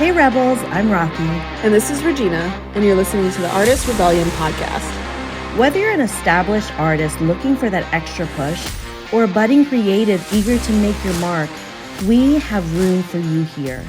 Hey Rebels, I'm Rocky. And this is Regina, and you're listening to the Artist Rebellion podcast. Whether you're an established artist looking for that extra push, or a budding creative eager to make your mark, we have room for you here.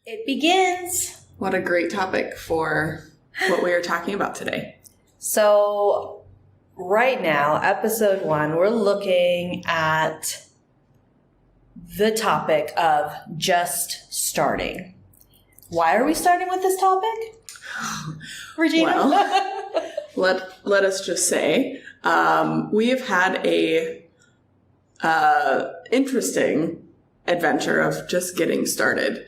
It begins. What a great topic for what we are talking about today. So, right now, episode 1, we're looking at the topic of just starting. Why are we starting with this topic, Regina? Well, let us just say we have had a interesting adventure of just getting started.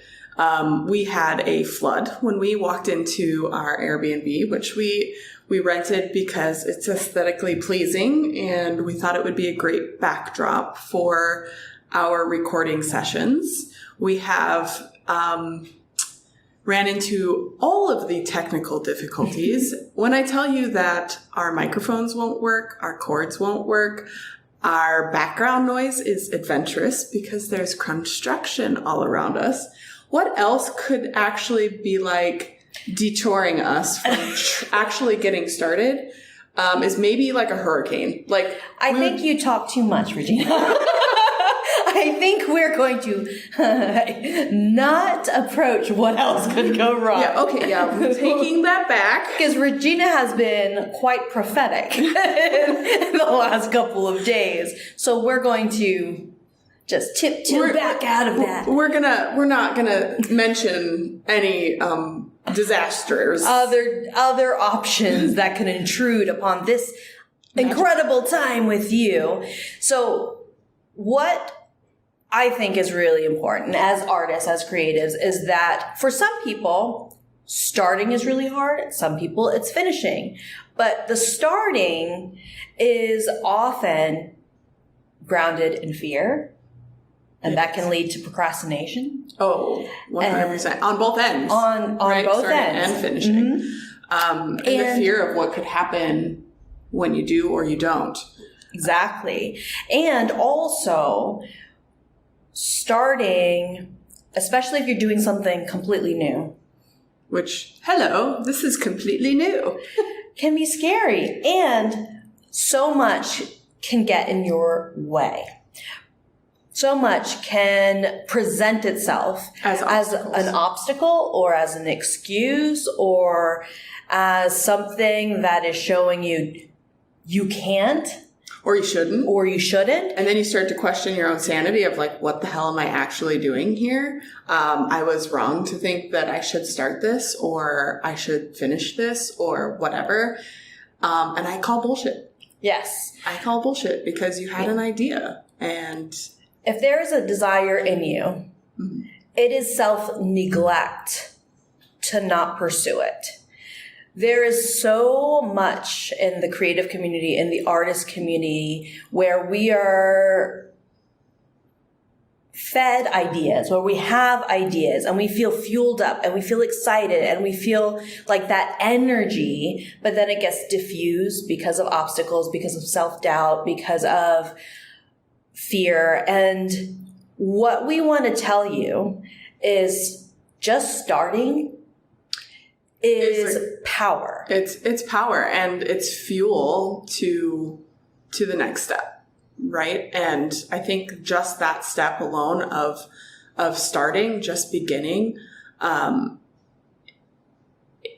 We had a flood when we walked into our Airbnb, which we rented because it's aesthetically pleasing, and we thought it would be a great backdrop for our recording sessions. We have ran into all of the technical difficulties. When I tell you that our microphones won't work, our cords won't work, our background noise is adventurous because there's construction all around us. What else could actually be like detouring us from actually getting started is maybe like a hurricane. Like I think you talk too much, Regina. I think we're going to not approach what else could go wrong. Yeah, okay, yeah. I'm taking that back. Because Regina has been quite prophetic in the last couple of days. So we're going to just tiptoe back out of that. We're not gonna mention any disasters. Other options that can intrude upon this incredible time with you. So what I think is really important as artists, as creatives, is that for some people, starting is really hard. Some people, it's finishing. But the starting is often grounded in fear. And that can lead to procrastination. Oh, 100%. On both ends. On both ends. And finishing. Mm-hmm. And the fear of what could happen when you do or you don't. Exactly. And also starting, especially if you're doing something completely new. Which, hello, this is completely new. Can be scary. And so much can get in your way. So much can present itself as an obstacle or as an excuse or as something that is showing you can't. Or you shouldn't. Or you shouldn't. And then you start to question your own sanity of like, what the hell am I actually doing here? I was wrong to think that I should start this or I should finish this or whatever. And I call bullshit. Yes. I call bullshit because you had an idea. And if there is a desire in you, mm-hmm. It is self-neglect to not pursue it. There is so much in the creative community, in the artist community, where we are fed ideas, where we have ideas and we feel fueled up and we feel excited and we feel like that energy, but then it gets diffused because of obstacles, because of self-doubt, because of fear. And what we want to tell you is just starting is power. It's power and it's fuel to the next step, right? And I think just that step alone of starting, just beginning,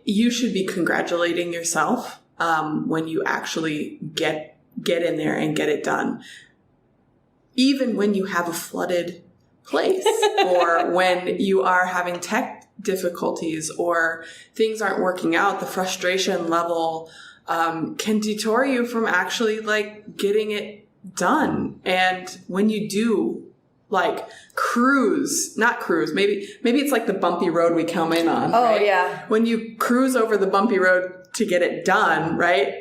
you should be congratulating yourself when you actually get in there and get it done. Even when you have a flooded place or when you are having tech difficulties or things aren't working out, the frustration level can detour you from actually like getting it done. And when you do like maybe it's like the bumpy road we come in on. Oh, right? Yeah. When you cruise over the bumpy road to get it done, right?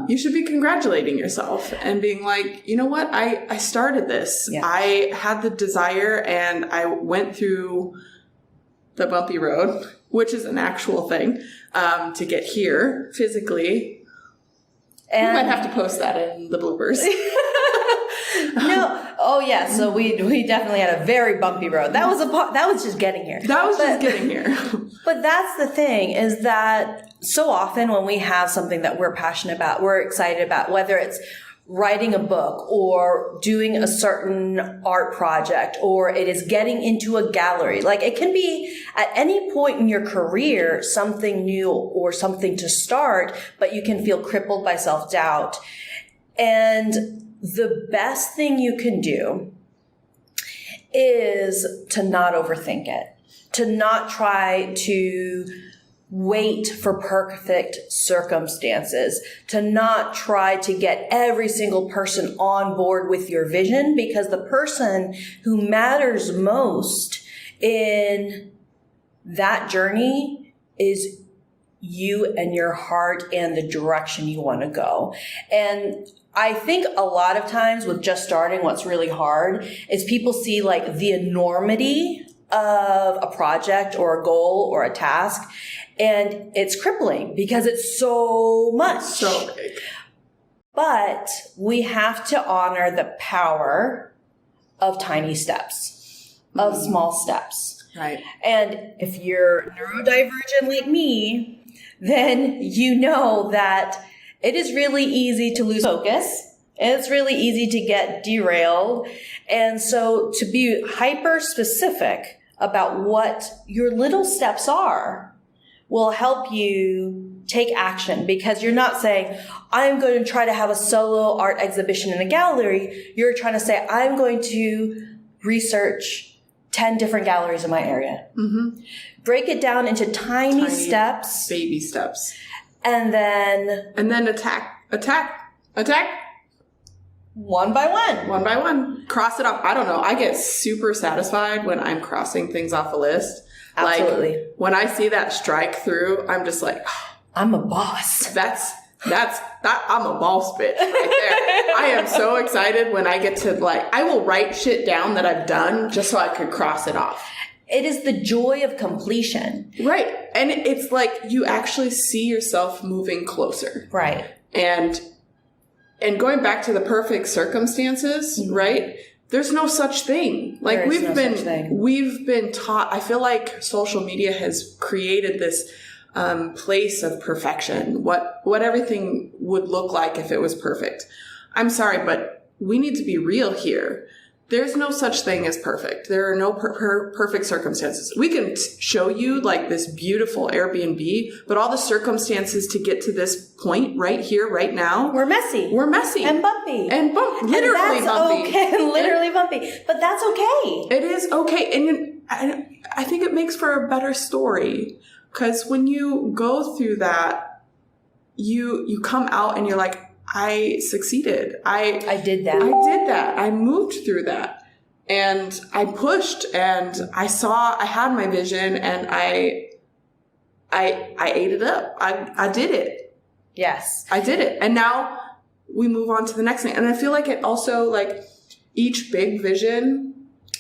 You should be congratulating yourself and being like, you know what? I started this. Yeah. I had the desire and I went through the bumpy road, which is an actual thing, to get here physically. And we might have to post that in the bloopers. No. Oh yeah, so we definitely had a very bumpy road. That was just getting here. But that's the thing, is that so often when we have something that we're passionate about, we're excited about, whether it's writing a book or doing a certain art project, or it is getting into a gallery. Like, it can be at any point in your career something new or something to start, but you can feel crippled by self-doubt. And the best thing you can do is to not overthink it, to not try to wait for perfect circumstances, to not try to get every single person on board with your vision, because the person who matters most in that journey is you and your heart and the direction you want to go. And I think a lot of times with just starting, what's really hard is people see like the enormity of a project or a goal or a task, and it's crippling because it's so much. So big. But we have to honor the power of tiny steps, of small steps. Right. And if you're neurodivergent like me, then you know that it is really easy to lose focus. It's really easy to get derailed. And so to be hyper specific about what your little steps are will help you take action, because you're not saying, I'm going to try to have a solo art exhibition in a gallery. You're trying to say, I'm going to research 10 different galleries in my area. Mm-hmm. Break it down into tiny steps. Baby steps. And then attack. One by one. One by one. Cross it off. I don't know. I get super satisfied when I'm crossing things off a list. Absolutely. Like, when I see that strike through, I'm just like, oh, I'm a boss. That's I'm a boss bitch right there. I am so excited when I get to, like, I will write shit down that I've done just so I could cross it off. It is the joy of completion. Right. And it's like you actually see yourself moving closer. Right. And going back to the perfect circumstances, mm-hmm. right? There's no such thing. Like, we've been taught, I feel like social media has created this place of perfection, what everything would look like if it was perfect. I'm sorry, but we need to be real here. There's no such thing as perfect. There are no perfect circumstances. We can show you like this beautiful Airbnb, but all the circumstances to get to this point right here, right now. We're messy. And bumpy. Literally bumpy. Okay. Literally bumpy. But that's okay. It is okay. And I think it makes for a better story. Because when you go through that, you come out and you're like, I succeeded. I did that. I moved through that. And I pushed, and I had my vision, and I ate it up. I did it. Yes. I did it. And now we move on to the next thing. And I feel like it also, like, each big vision,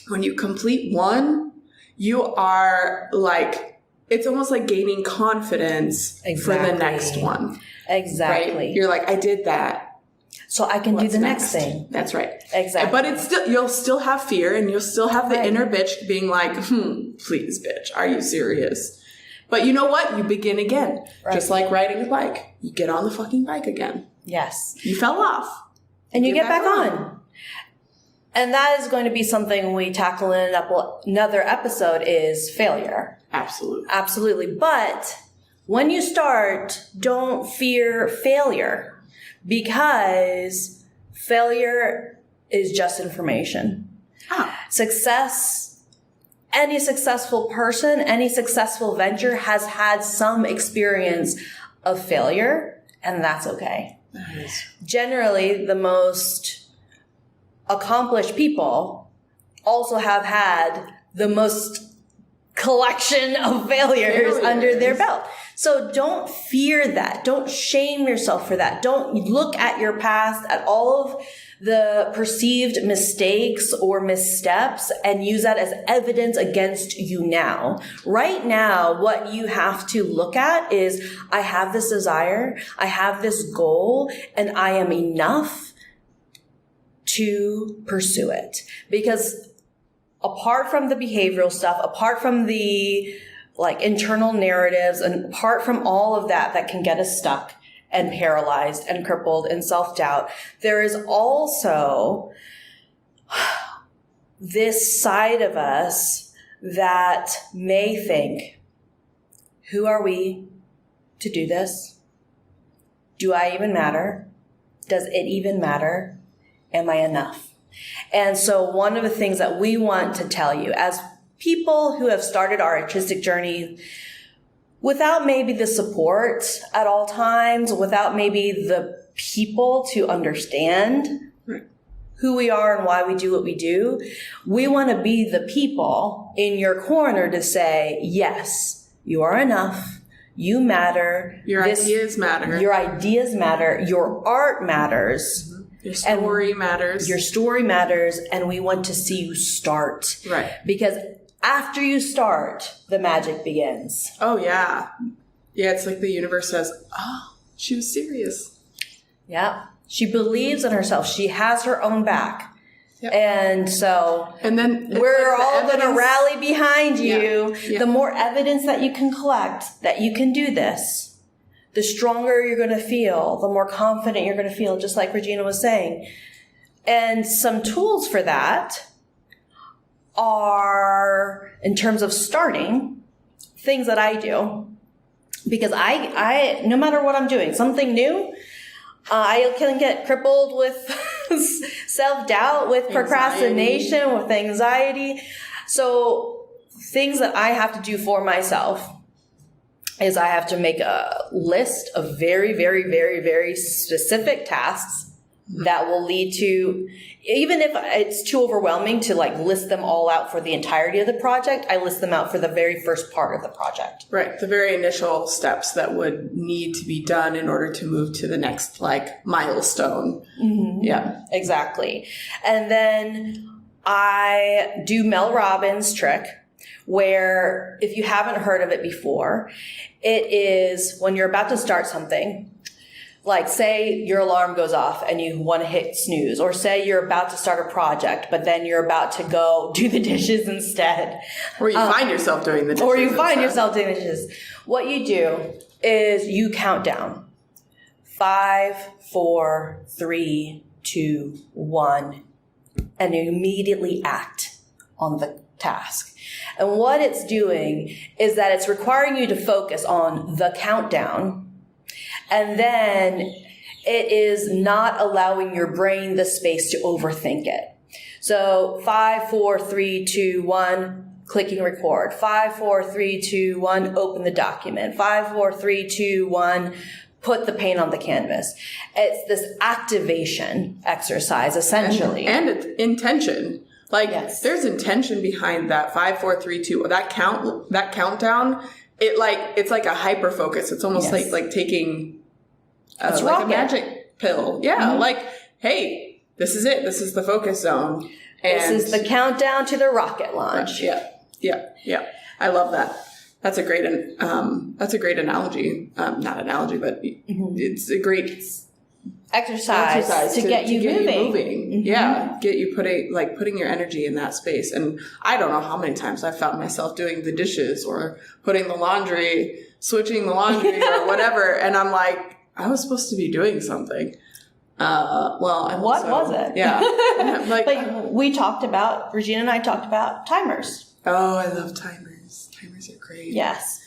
when you complete one, you are like, it's almost like gaining confidence for the next one. Exactly. Right? You're like, I did that. So I can do the next thing. That's right. Exactly. But it's still, you'll still have fear, and you'll still have the inner bitch being like, please, bitch, are you serious? But you know what? You begin again. Right. Just like riding a bike. You get on the fucking bike again. Yes. You fell off. And you get back on. And that is going to be something we tackle in another episode, is failure. Absolutely. Absolutely. But when you start, don't fear failure, because failure is just information. Success, any successful person, any successful venture has had some experience of failure, and that's okay. Nice. Generally, the most accomplished people also have had the most collection of failures under their belt. So don't fear that. Don't shame yourself for that. Don't look at your past, at all of the perceived mistakes or missteps, and use that as evidence against you now. Right now, what you have to look at is, I have this desire, I have this goal, and I am enough to pursue it. Because apart from the behavioral stuff, apart from the like internal narratives, and apart from all of that that can get us stuck and paralyzed and crippled and self-doubt, there is also this side of us that may think, who are we to do this? Do I even matter? Does it even matter? Am I enough? And so one of the things that we want to tell you as people who have started our artistic journey without maybe the support at all times, without maybe the people to understand who we are and why we do what we do, we want to be the people in your corner to say, yes, you are enough. You matter. Your ideas matter. Your ideas matter. Your art matters. Your story matters. Your story matters. And we want to see you start. Right. Because after you start, the magic begins. Oh, yeah. Yeah, it's like the universe says, oh, she was serious. Yeah. She believes in herself. She has her own back. Yep. And so and then we're all going to rally behind you. Yeah. Yeah. The more evidence that you can collect that you can do this, the stronger you're going to feel, the more confident you're going to feel, just like Regina was saying. And some tools for that are, in terms of starting, things that I do. Because I no matter what I'm doing, something new, I can get crippled with self-doubt, with procrastination, with anxiety. So things that I have to do for myself is I have to make a list of very, very, very, very specific tasks that will lead to, even if it's too overwhelming to like list them all out for the entirety of the project, I list them out for the very first part of the project. Right. The very initial steps that would need to be done in order to move to the next like milestone. Mm-hmm. Yeah, exactly. And then I do Mel Robbins' trick, where if you haven't heard of it before, it is when you're about to start something. Like say your alarm goes off and you want to hit snooze, or say you're about to start a project, but then you're about to go do the dishes instead. Or you find yourself doing the dishes. Or you find yourself doing the dishes. What you do is you count down. 5, 4, 3, 2, 1. And you immediately act on the task. And what it's doing is that it's requiring you to focus on the countdown. And then it is not allowing your brain the space to overthink it. So 5, 4, 3, 2, 1, clicking record. 5, 4, 3, 2, 1, open the document. 5, 4, 3, 2, 1, put the paint on the canvas. It's this activation exercise, essentially. And it's intention. Like yes. There's intention behind that 5, 4, 3, 2, that countdown. It's like a hyper focus. It's almost yes. like taking like a magic pill. Yeah. Mm-hmm. Like, hey, this is it. This is the focus zone. And this is the countdown to the rocket launch. Right. Yeah. I love that. That's a great analogy. Not analogy, but mm-hmm. It's a great exercise to get you moving. Mm-hmm. Yeah. Get you putting your energy in that space. And I don't know how many times I've found myself doing the dishes or putting the laundry, switching the laundry or whatever. And I'm like, I was supposed to be doing something. What was it? Yeah. But Regina and I talked about timers. Oh, I love timers. Timers are great. Yes.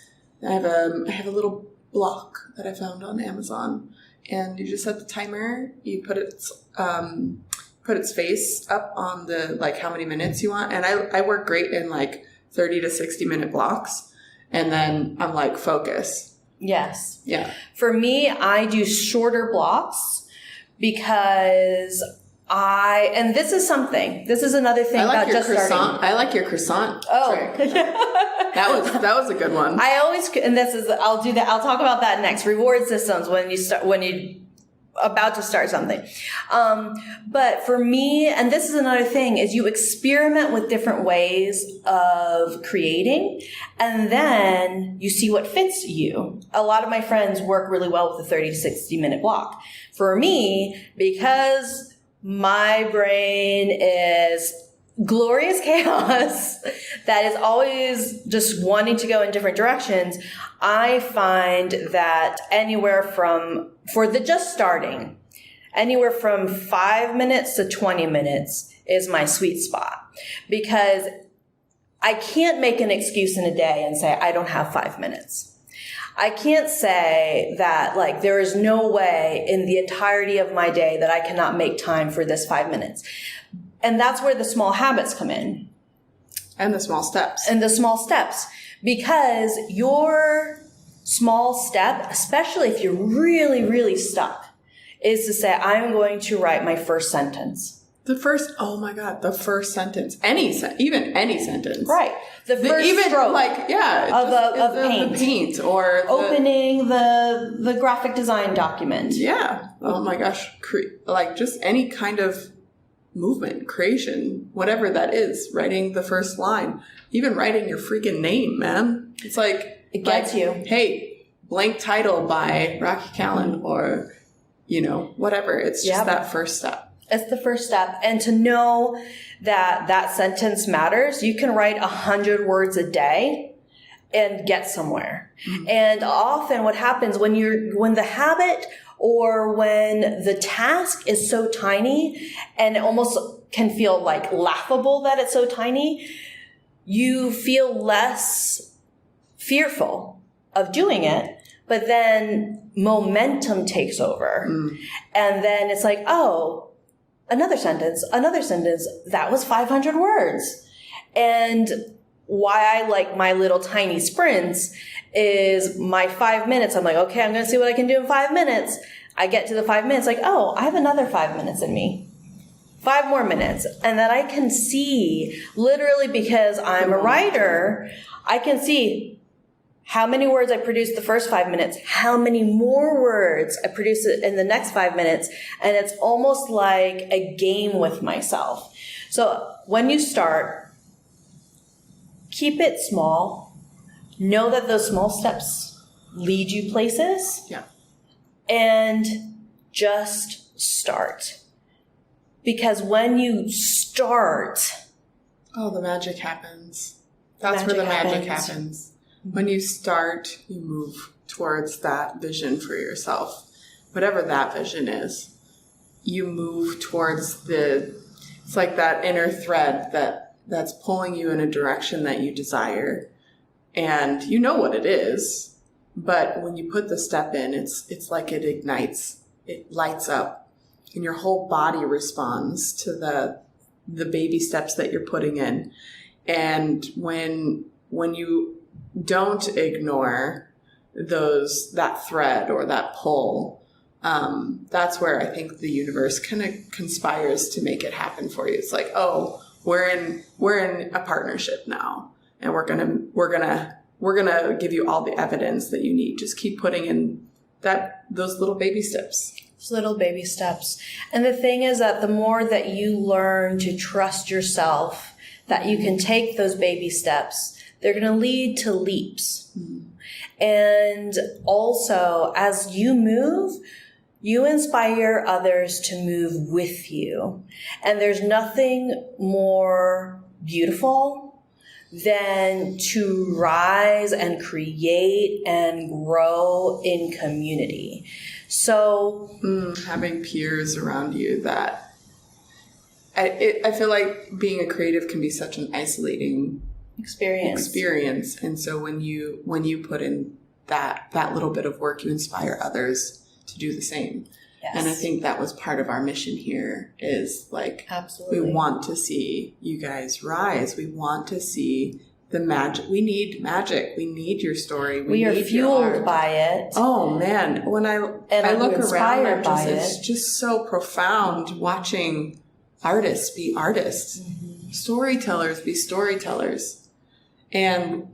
I have a little block that I found on Amazon, and you just set the timer. You put its face up on the like how many minutes you want, and I work great in like 30 to 60 minute blocks, and then I'm like focus. Yes. Yeah. For me, I do shorter blocks because this is another thing about just starting. I like your croissant. Oh, that was a good one. I'll do that. I'll talk about that next. Reward systems when you about to start something. But for me, and this is another thing, is you experiment with different ways of creating, and then you see what fits you. A lot of my friends work really well with the 30 to 60 minute block. For me, because My brain is glorious chaos that is always just wanting to go in different directions. I find that for the just starting, anywhere from 5 minutes to 20 minutes is my sweet spot, because I can't make an excuse in a day and say, I don't have 5 minutes. I can't say that, like, there is no way in the entirety of my day that I cannot make time for this 5 minutes. And that's where the small habits come in. And the small steps. Because your small step, especially if you're really, really stuck, is to say, I'm going to write my first sentence. Oh my God, the first sentence. Even any sentence. Right. The first stroke. Of paint. The paint or opening the graphic design document. Yeah. Oh my gosh. Just any kind of movement, creation, whatever that is, writing the first line, even writing your freaking name, man. It's like, it gets you. Hey, blank title by Rocky Callan, or, whatever. It's just that first step. It's the first step. And to know that that sentence matters, you can write 100 words a day and get somewhere. Mm-hmm. And often what happens when the habit or when the task is so tiny, and it almost can feel like laughable that it's so tiny, you feel less fearful of doing it, but then momentum takes over. Mm. And then it's like, oh, another sentence, that was 500 words. And why I like my little tiny sprints is my 5 minutes. I'm like, okay, I'm going to see what I can do in 5 minutes. I get to the 5 minutes, like, oh, I have another 5 minutes in me. 5 more minutes. And that I can see, literally, because I'm a writer, I can see how many words I produced the first 5 minutes, how many more words I produce in the next 5 minutes. And it's almost like a game with myself. So when you start, keep it small. Know that those small steps lead you places. Yeah. And just start. Because when you start... Oh, the magic happens. That's where the magic happens. When you start, you move towards that vision for yourself. Whatever that vision is, you move towards it's like that inner thread that's pulling you in a direction that you desire. And you know what it is, but when you put the step in, it's like it ignites, it lights up, and your whole body responds to the baby steps that you're putting in. And when you don't ignore that thread or that pull, that's where I think the universe kind of conspires to make it happen for you. It's like, oh, we're in a partnership now, and we're gonna give you all the evidence that you need. Just keep putting in those little baby steps. Little baby steps. And the thing is that the more that you learn to trust yourself, that you can take those baby steps, they're going to lead to leaps. Mm-hmm. And also, as you move, you inspire others to move with you. And there's nothing more beautiful than to rise and create and grow in community. So having peers around you that I feel like being a creative can be such an isolating experience. And so when you put in that little bit of work, you inspire others to do the same. Yes. And I think that was part of our mission here is like, absolutely, we want to see you guys rise. We want to see the magic. We need magic. We need your story. We are fueled by it. Oh man. When I look around, it's just so profound watching artists be artists, mm-hmm. storytellers be storytellers. And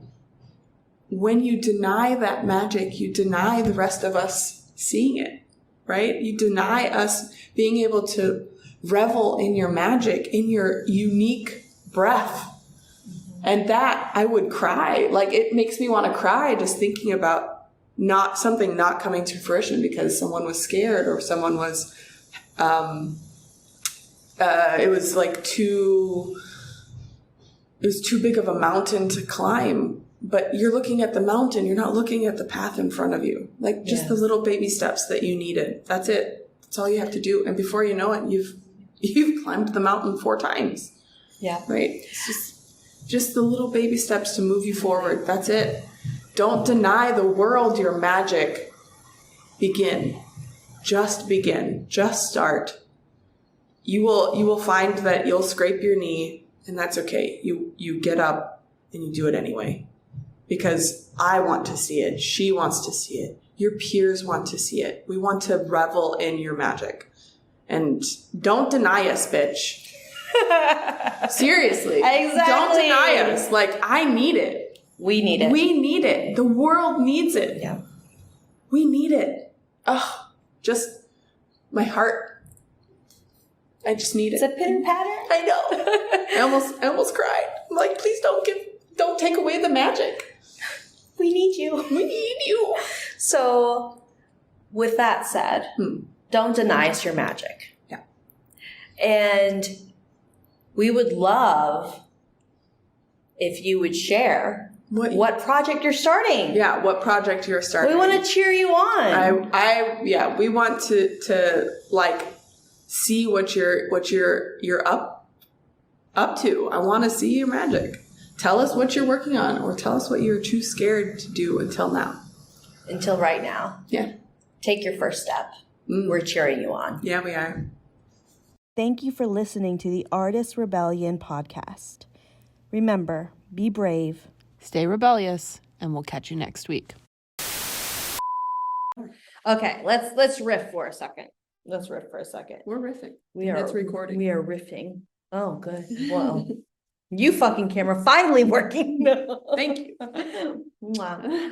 when you deny that magic, you deny the rest of us seeing it, right? You deny us being able to revel in your magic, in your unique breath. And that, I would cry. Like, it makes me want to cry just thinking about something not coming to fruition because someone was scared or someone was it was like too big of a mountain to climb. But you're looking at the mountain, you're not looking at the path in front of you. Like just the little baby steps that you needed. That's it. That's all you have to do. And before you know it, you've climbed the mountain 4 times. Yeah. Right? It's just the little baby steps to move you forward. That's it. Don't deny the world your magic. Begin. Just begin. Just start. You will find that you'll scrape your knee, and that's okay. You get up and you do it anyway. Because I want to see it. She wants to see it. Your peers want to see it. We want to revel in your magic. And don't deny us, bitch. Seriously. Exactly. Don't deny us. Like, I need it. We need it. We need it. The world needs it. Yeah. We need it. Oh, just my heart. I just need it. It's a pitter patter. I know. I almost cried. I'm like, please don't take away the magic. We need you. We need you. So, with that said, don't deny us your magic. Yeah. And we would love if you would share what project you're starting. Yeah, what project you're starting. We want to cheer you on. We want to like see what you're up to. I want to see your magic. Tell us what you're working on, or tell us what you're too scared to do until now. Until right now. Yeah. Take your first step. We're cheering you on. Yeah, we are. Thank you for listening to the Artist Rebellion podcast. Remember, be brave, stay rebellious, and we'll catch you next week. Okay, let's riff for a second. We're riffing. It's recording. We are riffing. Oh, good. Well, you fucking camera finally working. Thank you. Mwah.